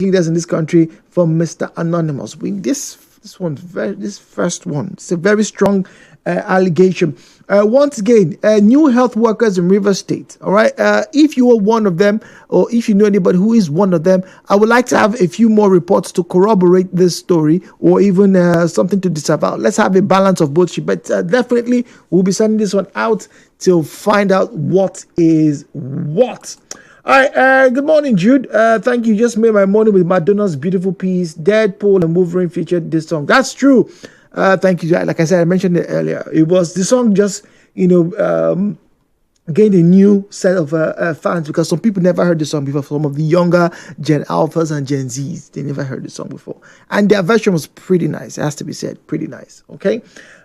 leaders in this country from Mr. Anonymous. This first one, it's a very strong allegation. Once again, new health workers in River State. All right. If you are one of them, or if you know anybody who is one of them, I would like to have a few more reports to corroborate this story, or even something to disavow. Let's have a balance of both. But definitely, we'll be sending this one out to find out what is what. All right, good morning, Jude. Thank you. Just made my morning with Madonna's beautiful piece. Deadpool and Wolverine featured this song. That's true. Thank you. Like I said, I mentioned it earlier. It was the song just, gained a new set of fans because some people never heard the song before. Some of the younger Gen Alphas and Gen Zs, they never heard the song before. And their version was pretty nice. It has to be said. Pretty nice. Okay.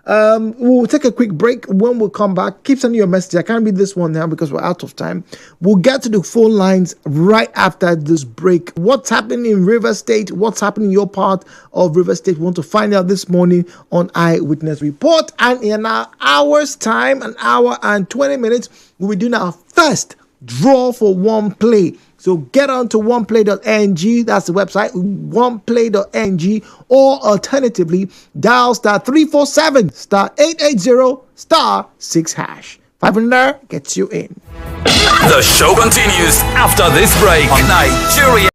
We'll take a quick break. When we come back, keep sending your message. I can't read this one now because we're out of time. We'll get to the phone lines right after this break. What's happening in River State? What's happening in your part of River State? We want to find out this morning on Eyewitness Report. And in an hour's time, an hour and 20 minutes, we'll be doing our first draw for one play. So get on to oneplay.ng. That's the website, oneplay.ng. Or alternatively, dial *347 *880 *6#. 500 gets you in. The show continues after this break on Nigeria.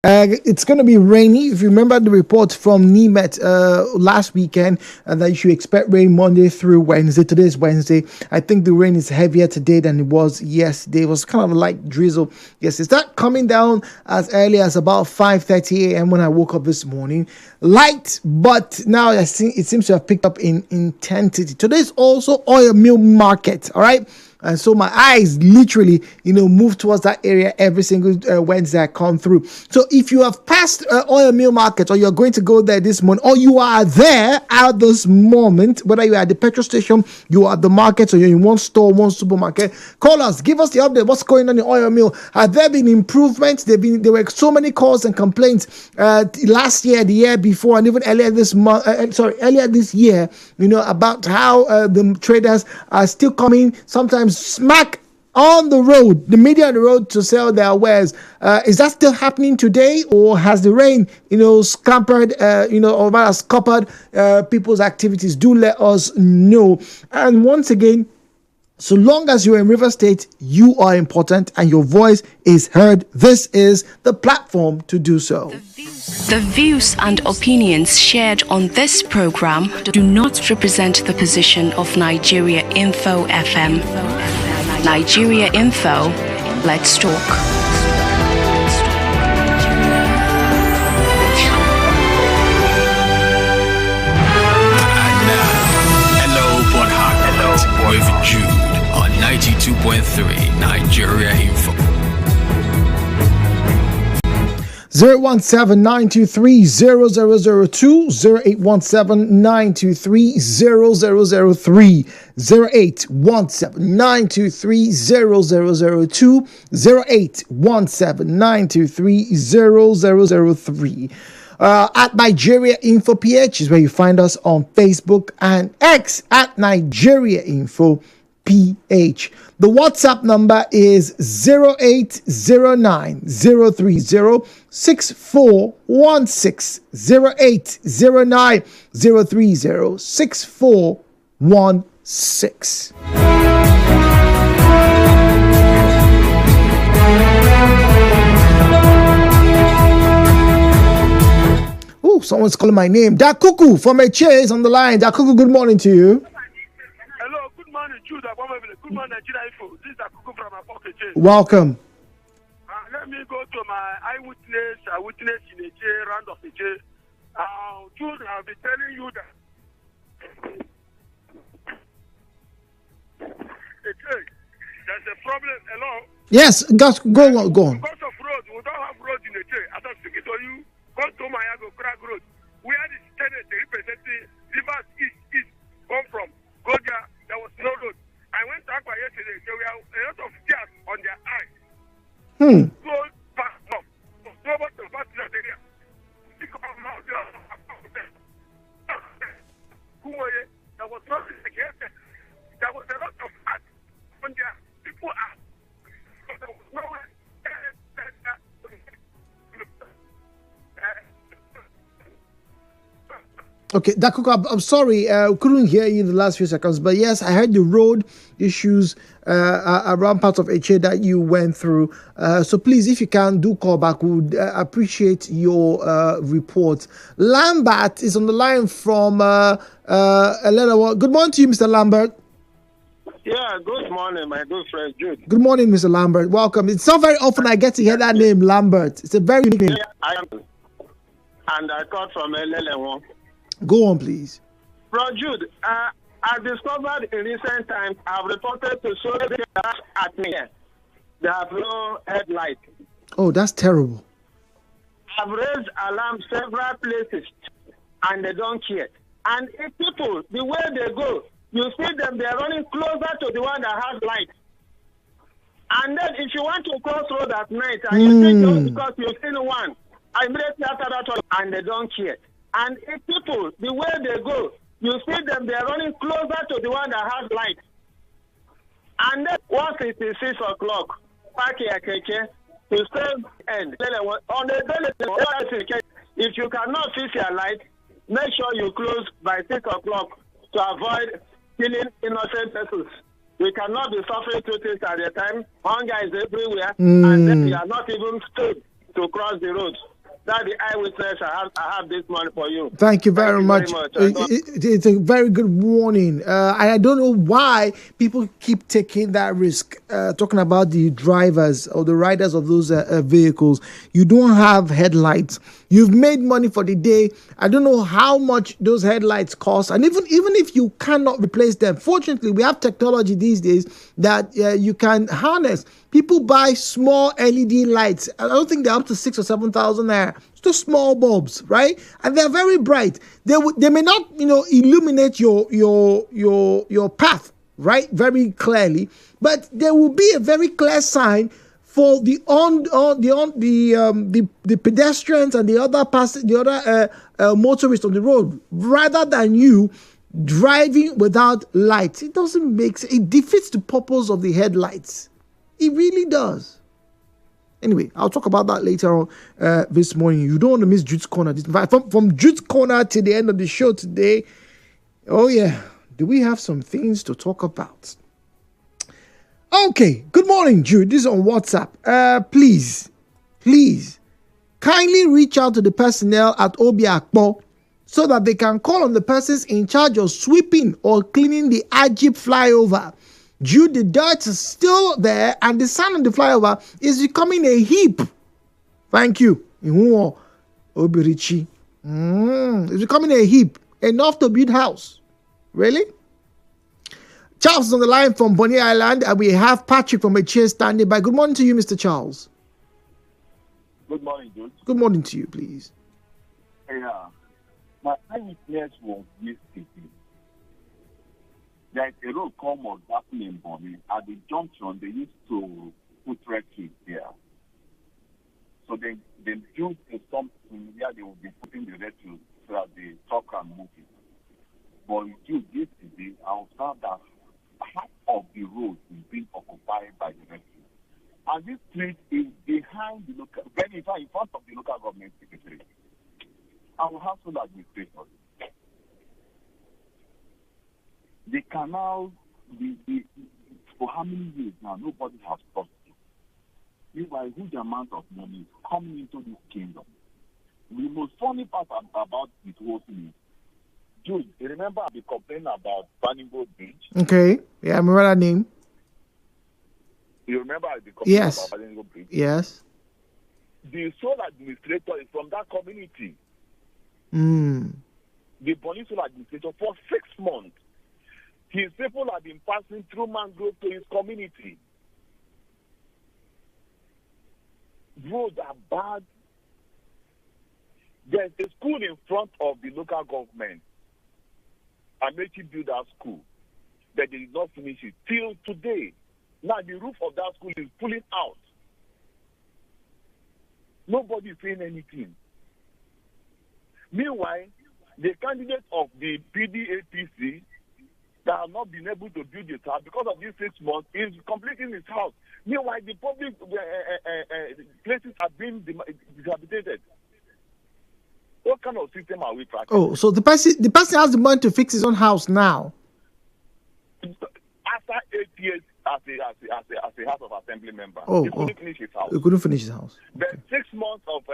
It's going to be rainy. If you remember the report from NIMET last weekend, that you should expect rain Monday through Wednesday. Today is Wednesday. I think the rain is heavier today than it was yesterday. It was kind of a light drizzle. Yes, it started coming down as early as about 5:30 a.m. when I woke up this morning. Light, but now it seems to have picked up in intensity. Today is also oil mill market. All right. And so my eyes literally, move towards that area every single Wednesday I come through. So if you have passed oil mill market, or you're going to go there this morning, or you are there at this moment, whether you're at the petrol station, you are at the market, or you're in one store, one supermarket, call us, give us the update. What's going on in oil mill? Have there been improvements? There were so many calls and complaints last year, the year before, and even earlier this month. Earlier this year, about how the traders are still coming sometimes smack on the road, the media on the road, to sell their wares. Is that still happening today, or has the rain, scampered, or rather scuppered people's activities? Do let us know. And once again, so long as you're in River State, you are important and your voice is heard. This is the platform to do so. The views and opinions shared on this program do not represent the position of Nigeria Info FM. Nigeria Info, let's talk. With Jude on 92.3 Nigeria Info. 017-923-0002, 08179230003, 08179230002, 08179230003. At Nigeria Info PH is where you find us on Facebook and X at Nigeria Info PH. The WhatsApp number is 0809-030-6416, 0809-030-6416. Oh, someone's calling my name. Dakuku from Eche is on the line. Dakuku, good morning to you. Hello, good morning, Jude Omamegbe. Good morning, Nigeria Info. This is Dakuku from Eche. Welcome. Let me go to my eyewitness in Eche, round of Eche. Jude, I'll be telling you that Eche, there's a problem. Hello? Yes, go on. Because of road, we don't have road in Eche. As I'm speaking to you, come to Mayago, Crack Road. Where the Senate representing Rivers East come from. Go there, there was no road. I went to Aqua yesterday, there were a lot of tears on their eyes. So fast enough. So nobody to pass that area. There was nothing against it. There was a lot of fat on their people are. There was nowhere. Okay, Dakuka, I'm sorry, couldn't hear you in the last few seconds, but yes, I heard the road issues around parts of Eche that you went through. So please, if you can, do call back. We would appreciate your report. Lambert is on the line from Elena. Good morning to you, Mr. Lambert. Yeah, good morning, my good friend Jude. Good morning, Mr. Lambert. Welcome. It's not very often I get to hear that name, Lambert. It's a very unique name. Yeah, I am. And I called from Elena. Go on, please. Bro, Jude, I discovered in recent times, I've reported to so many cars at me. They have no headlight. Oh, that's terrible. I've raised alarms several places, and they don't care. And if people, the way they go, you see them, they're running closer to the one that has light. And then if you want to cross road at night, and you think just because you've seen one, I immediately after that one, and they don't care. And if people, the way they go, you see them, they're running closer to the one that has light. And then once it is 6 o'clock, park your keke to save end. On the daily, if you cannot fix your light, make sure you close by 6 o'clock to avoid killing innocent persons. We cannot be suffering two things at a time. Hunger is everywhere, and then we are not even stood to cross the road. That's the eyewitness I have this morning for you. Thank you very much. It's a very good warning. I don't know why people keep taking that risk, talking about the drivers or the riders of those vehicles. You don't have headlights. You've made money for the day. I don't know how much those headlights cost. And even if you cannot replace them, fortunately, we have technology these days that you can harness. People buy small LED lights. I don't think they're up to 6,000 or 7,000 there. It's just small bulbs, right? And they're very bright. They may not, illuminate your path, right, very clearly, but there will be a very clear sign for the pedestrians and the other motorists on the road, rather than you driving without lights. It doesn't make sense. It defeats the purpose of the headlights. It really does. Anyway, I'll talk about that later on this morning. You don't want to miss Jude's Corner. From Jude's Corner to the end of the show today, oh yeah, do we have some things to talk about? Okay, good morning, Jude. This is on WhatsApp. Please, kindly reach out to the personnel at Obiakpo so that they can call on the persons in charge of sweeping or cleaning the Ajib flyover. Jude, the dirt is still there and the sand on the flyover is becoming a heap. Thank you. Obirichi. It's becoming a heap. Enough to build house. Really? Charles is on the line from Bonny Island, and we have Patrick from Echie standing by. Good morning to you, Mr. Charles. Good morning, Jude. Good morning to you, please. Yeah. My eyewitness was yesterday. There's a road called Mozapin in Bonny. At the junction, they used to put wreckage there. So they built something where they will be putting the refuse so that the truck can move it. But yesterday, I found that half of the road is being occupied by the refuse. And this street is behind the local, in front of the local government secretary. Our household administration. The canal, for how many years now, nobody has crossed it. Meanwhile, a huge amount of money is coming into this kingdom. The most funny part about it whole thing is, Jude, you remember I been complaining about Banningo Bridge? Okay. Yeah, I remember that name. You remember I been complaining about Banningo Bridge? Yes. The sole administrator is from that community. The Bonny sole administrator for 6 months. His people have been passing through mangrove to his community. Roads are bad. There's a school in front of the local government. Amechi built that school, but they did not finish it till today. Now the roof of that school is pulling out. Nobody is saying anything. Meanwhile, the candidate of the PDAPC that have not been able to build his house because of these 6 months is completing his house. Meanwhile, the public places have been dishabitated. What kind of system are we practicing? Oh, so the person has the money to fix his own house now. After 8 years as a House of Assembly member, he couldn't finish his house. He couldn't finish his house. Then 6 months of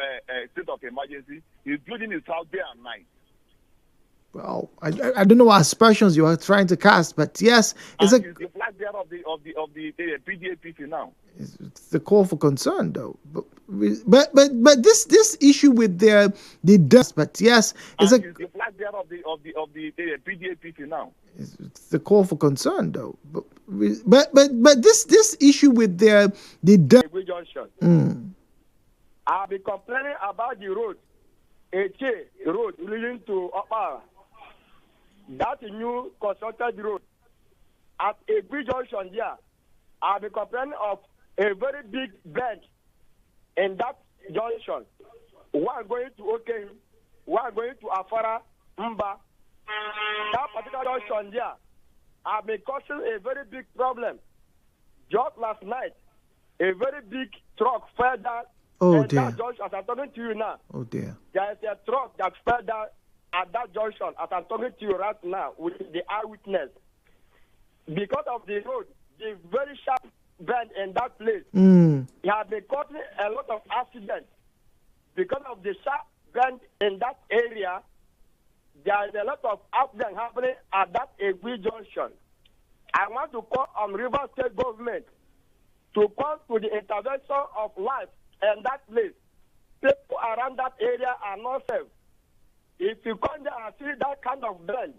state of emergency, he's building his house day and night. Well, I don't know what aspersions you are trying to cast, but yes, it's the flag bearer of the PDAPC now. It's the call for concern, though. But this issue with the dust, but yes, it's the flag bearer of the PDAPC now. It's the call for concern, though. But this issue with the dust. I'll be complaining about the road, Echie road leading to Opara. That's a new constructed road. At a bridge junction here, I'll be complaining of a very big bend in that junction. One going to Oken, one going to Afara, Mba. That particular junction here, I've been causing a very big problem. Just last night, a very big truck fell down. Oh dear. That junction, as I'm talking to you now. Oh dear. There is a truck that fell down at that junction as I'm talking to you right now with the eyewitness. Because of the road, the very sharp bend in that place, it has been causing a lot of accidents because of the sharp bend in that area, there is a lot of accident happening at that Egui junction. I want to call on River State government to come to the intervention of life in that place. People around that area are not safe. If you come there and see that kind of bend,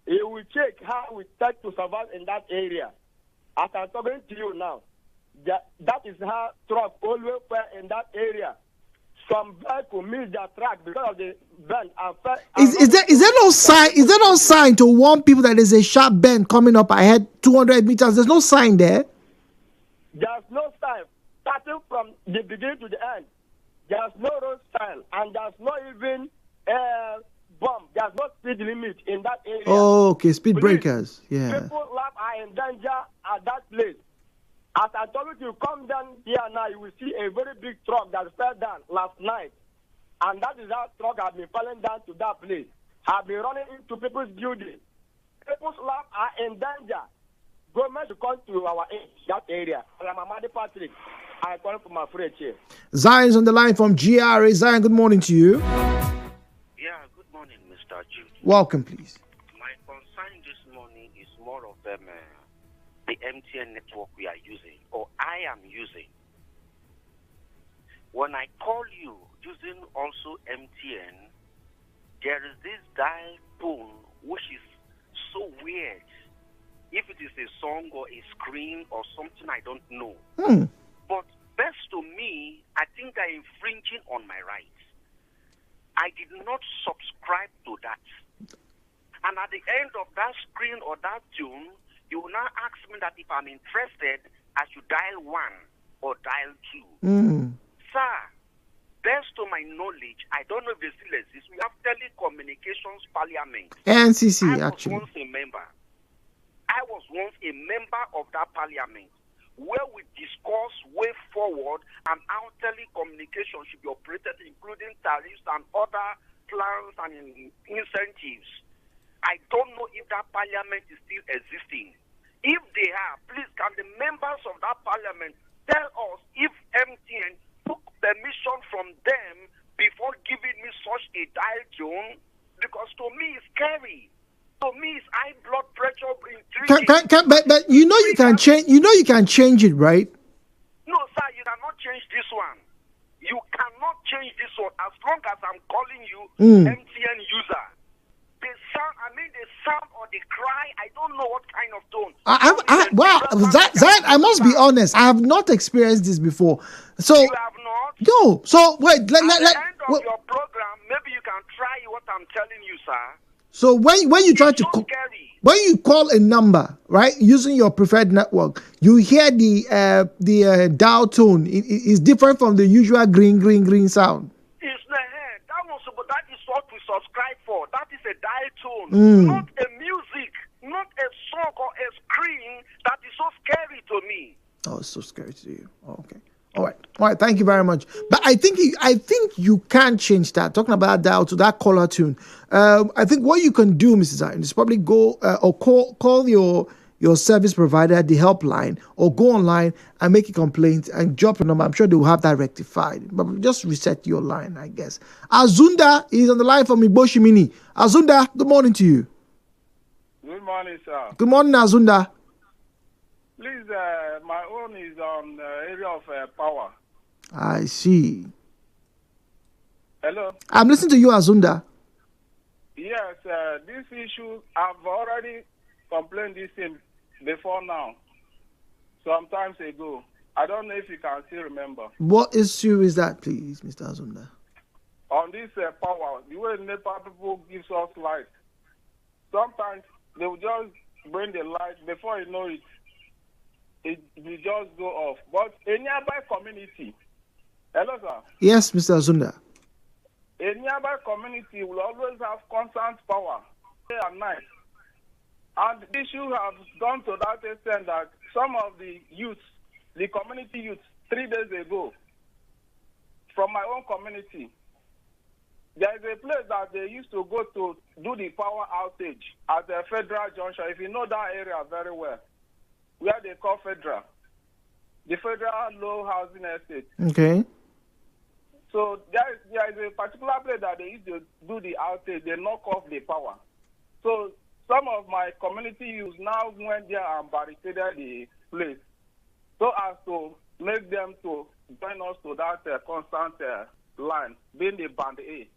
it will check how we take to survive in that area. As I'm talking to you now, that is how truck always fell in that area. Some vehicles miss their track because of the bend. Is there no sign? Is there no sign to warn people that there's a sharp bend coming up ahead 200 meters? There's no sign there. There's no sign. Starting from the beginning to the end, there's no road sign, and there's no even bomb. There's no speed limit in that area. Oh, okay, speed breakers. Yeah. People life are in danger at that place. As I told you to come down here now, you will see a very big truck that fell down last night. And that is how truck has been falling down to that place. Have been running into people's building. People's life are in danger. Government should come to our aid, that area. I'm Amadi Patrick. I call for my friend here. Zion's on the line from GRA. Zion, good morning to you. Yeah, good morning, Mr. Jude. Welcome, please. My concern this morning is more of the MTN network we are using, or I am using. When I call you using also MTN, there is this dial tone which is so weird. If it is a song or a screen or something, I don't know. But best to me, I think I'm infringing on my rights. I did not subscribe to that. And at the end of that screen or that tune, you will now ask me that if I'm interested, I should dial 1 or dial 2. Sir, best to my knowledge, I don't know if they still exist. We have Telecommunications Parliament. NCC, I actually. was once a member of that parliament where we discuss way forward and how telecommunications should be operated, including tariffs and other plans and incentives. I don't know if that parliament is still existing. If they are, please can the members of that parliament tell us if MTN took permission from them before giving me such a dial tone? Because to me it's scary. To me it's high blood pressure. But you know you can change. You know you can change it, right? No, sir, you cannot change this one. You cannot change this one as long as I'm calling you MTN user. The sound or the cry, I don't know what kind of tone. I must be honest. I have not experienced this before. So you have not? No. So wait. At the end of your program, maybe you can try what I'm telling you, sir. So when you try to when you call a number, right, using your preferred network, you hear the dial tone. It is different from the usual green sound. It's not that is what we subscribe for. That is a dial tone, not a music, not a song or a screen that is so scary to me. Oh, it's so scary to you. Oh, okay. All right. Thank you very much. But I think you can change that. Talking about dial to that caller tune. I think what you can do, Mrs. Zion, is probably go or call your service provider, the helpline, or go online and make a complaint and drop a number. I'm sure they will have that rectified. But just reset your line, I guess. Azunda is on the line from Iboshimini. Azunda, good morning to you. Good morning, sir. Good morning, Azunda. Please, my own is on the area of power. I see. Hello? I'm listening to you, Azunda. Yes, this issue, I've already complained this thing before now, sometimes ago. I don't know if you can still remember. What issue is that, please, Mr. Azunda? On this power, the way NEPA people gives us light, sometimes they will just bring the light, before you know it, it will just go off. But a nearby community, hello, sir? Yes, Mr. Azunda. A nearby community will always have constant power, day and night. And the issue has gone to that extent that some of the youth, the community youth, 3 days ago, from my own community, there is a place that they used to go to do the power outage at the Federal Junction. If you know that area very well, where they call Federal, the Federal Low Housing Estate. Okay. So there is a particular place that they used to do the outage. They knock off the power. So some of my community youth now went there and barricaded the place so as to make them to join us to that constant line, being the band A.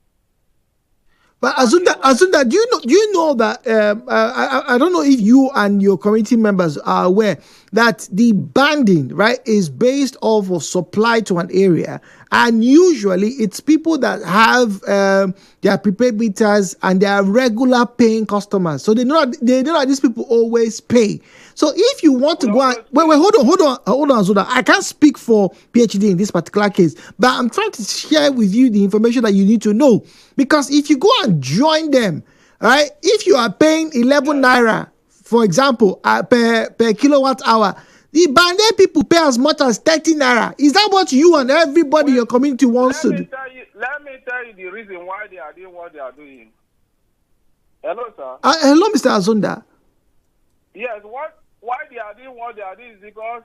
But Azunda, do you know that I don't know if you and your community members are aware that the banding, right, is based off of supply to an area, and usually it's people that have their prepaid meters and they are regular paying customers, so they know that these people always pay. So if you want to go and wait, hold on, Azunda. I can't speak for PhD in this particular case, but I'm trying to share with you the information that you need to know. Because if you go and join them, right, if you are paying 11 naira, for example, per kilowatt hour, the banded people pay as much as 30 naira. Is that what you and everybody in your community wants to do? Let me tell you the reason why they are doing what they are doing. Hello, sir. Hello, Mr. Azunda. Yes, why they are doing what they are doing is because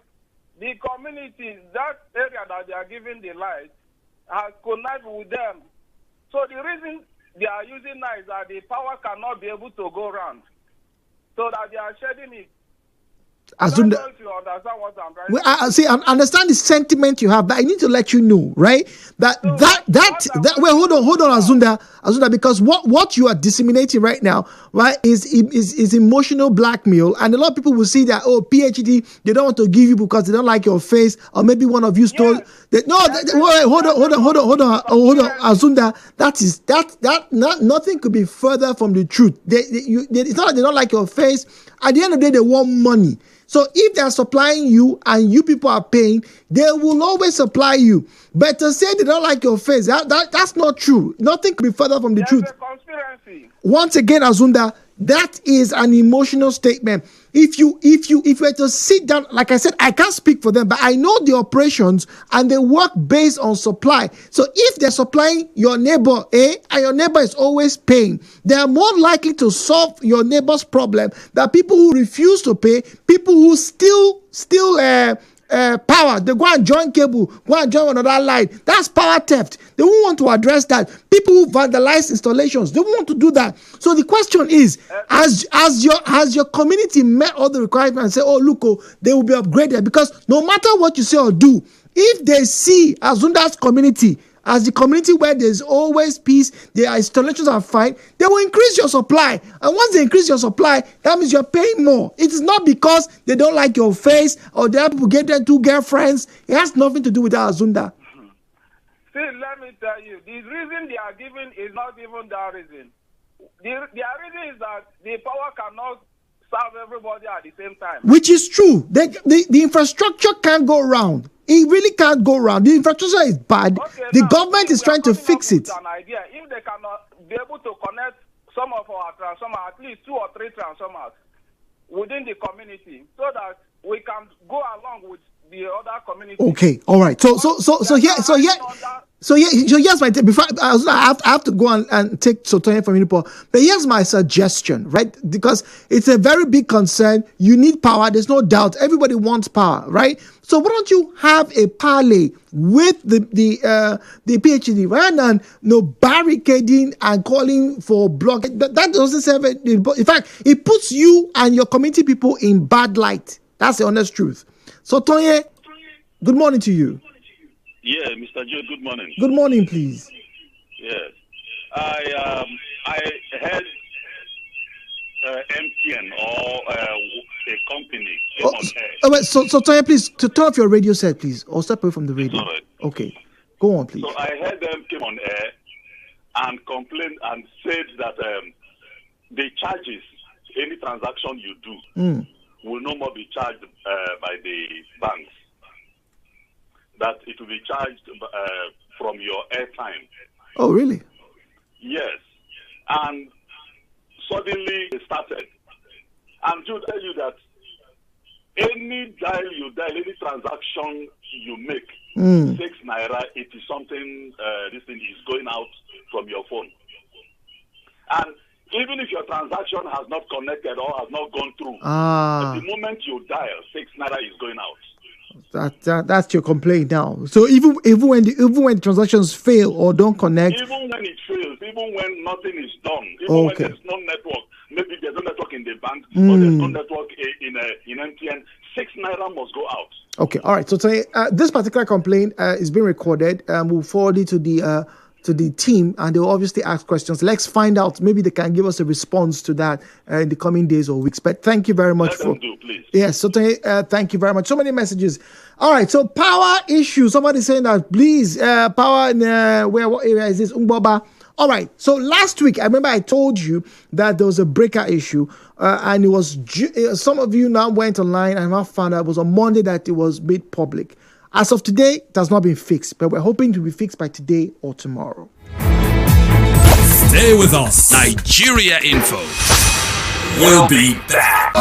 the community, that area that they are giving the light, has connected with them. So the reason they are using now is that the power cannot be able to go around. So that they are shedding it. Azunda, I don't know if you understand what I'm trying to say. I understand the sentiment you have, but I need to let you know, right? Wait, hold on, Azunda, because what you are disseminating right now, right, is emotional blackmail, and a lot of people will see that, oh, PhD, they don't want to give you because they don't like your face, or maybe one of you stole. Yes. Hold on, Azunda. Nothing could be further from the truth. It's not that they don't like your face. At the end of the day, they want money. So if they are supplying you and you people are paying, they will always supply you. But to say they don't like your face, that's not true. Nothing could be further from the truth. There's a conspiracy. Once again, Azunda, that is an emotional statement. If you were to sit down, like I said, I can't speak for them, but I know the operations and they work based on supply. So if they're supplying your neighbor, and your neighbor is always paying, they are more likely to solve your neighbor's problem than people who refuse to pay, people who still power. They go and join cable, go and join another line. That's power theft. They won't want to address that. People who vandalize installations, they won't want to do that. So the question is, has your community met all the requirements and say, oh, look, they will be upgraded? Because no matter what you say or do, if they see Azunda's community as the community where there's always peace, their installations are fine, they will increase your supply. And once they increase your supply, that means you're paying more. It is not because they don't like your face or the other people get their two girlfriends. It has nothing to do with that, Azunda. See, let me tell you, the reason they are giving is not even that reason. Their reason is that the power cannot serve everybody at the same time. Which is true. The infrastructure can't go around. It really can't go around. The infrastructure is bad. Okay, the government is trying to fix it. An idea. If they cannot be able to connect some of our transformers, at least 2 or 3 transformers within the community, so that we can go along with the other community. Okay, all right. So here's my before I have to go and take Sotoye from you, but here's my suggestion, right? Because it's a very big concern. You need power. There's no doubt. Everybody wants power, right? So why don't you have a parley with the PhD rather than barricading and calling for block? That doesn't serve it. In fact, it puts you and your community people in bad light. That's the honest truth. So Sotoye, good morning to you. Yeah, Mr. Jude, good morning. Good morning, please. Yes. I heard MTN or a company came on air. Wait, so Sotoye, please, to turn off your radio set, please, or step away from the radio. All right. Okay. Go on, please. So I heard them came on air and complained and said that the charges, any transaction you do, will no more be charged by the banks. That it will be charged from your airtime. Oh, really? Yes. And suddenly it started. And to tell you that any dial you dial, any transaction you make, 6 naira, it is something, this thing is going out from your phone. And even if your transaction has not connected or has not gone through, at the moment you dial, 6 naira is going out. That's your complaint now. So even when transactions fail or don't connect, even when it fails, even when nothing is done, even when there's no network, maybe there's no network in the bank or there's no network in MTN, 6 naira must go out. Okay, all right. So today, this particular complaint is being recorded. We'll forward it to the team, and they'll obviously ask questions. Let's find out. Maybe they can give us a response to that in the coming days or weeks. But thank you very much Please. Yes. So today, thank you very much. So many messages. All right. So power issue. Somebody saying that please power in what area is this? Umboba. All right. So last week, I remember I told you that there was a breaker issue, and it was some of you now went online and now found out it was on Monday that it was made public. As of today, it has not been fixed, but we're hoping to be fixed by today or tomorrow. Stay with us. Nigeria Info. We'll be back.